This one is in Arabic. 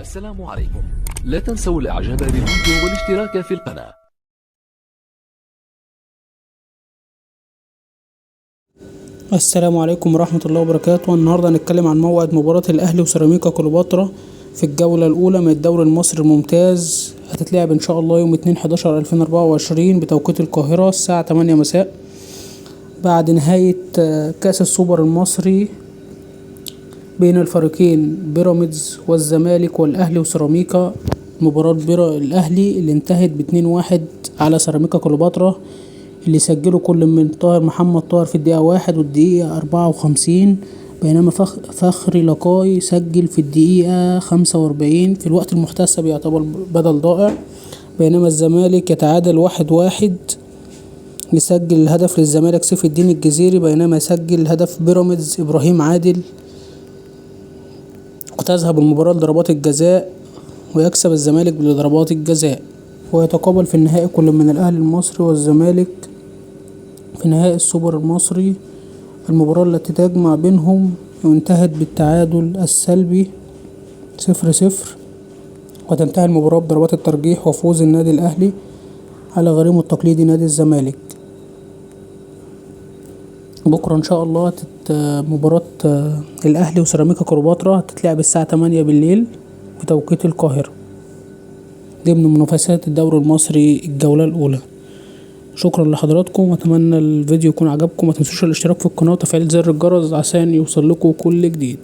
السلام عليكم. لا تنسوا الاعجاب بالفيديو والاشتراك في القناة. السلام عليكم ورحمة الله وبركاته. النهاردة هنتكلم عن موعد مباراة الأهلي وسيراميكا كليوباترا في الجولة الأولى من الدوري المصري الممتاز. هتتلعب إن شاء الله يوم 2/11/2024 بتوقيت القاهرة الساعة 8 مساء، بعد نهاية كأس السوبر المصري بين الفريقين بيراميدز والزمالك والأهلي وسيراميكا. مباراة الأهلي اللي انتهت ب2-1 على سيراميكا كليوباترا، اللي سجلوا كل من محمد طاهر في الدقيقة 1 والدقيقة 54، بينما فخري لقاي سجل في الدقيقة 45 في الوقت المحتسب، يعتبر بدل ضائع. بينما الزمالك يتعادل 1-1، يسجل الهدف للزمالك سيف الدين الجزيري، بينما يسجل هدف بيراميدز إبراهيم عادل. وتذهب المباراة لضربات الجزاء، ويكسب الزمالك بضربات الجزاء، ويتقابل في النهائي كل من الأهلي المصري والزمالك في نهائي السوبر المصري. المباراة التي تجمع بينهم وانتهت بالتعادل السلبي 0-0، وتنتهي المباراة بضربات الترجيح وفوز النادي الأهلي على غريمه التقليدي نادي الزمالك. بكرة إن شاء الله مباراة الأهلي وسيراميكا كليوباترا هتتلعب الساعة 8 بالليل بتوقيت القاهرة، ضمن منافسات الدوري المصري الجولة الأولى. شكرا لحضراتكم، واتمنى الفيديو يكون عجبكم. ما تنسوش الاشتراك في القناة وتفعيل زر الجرس عشان يوصل لكم كل جديد.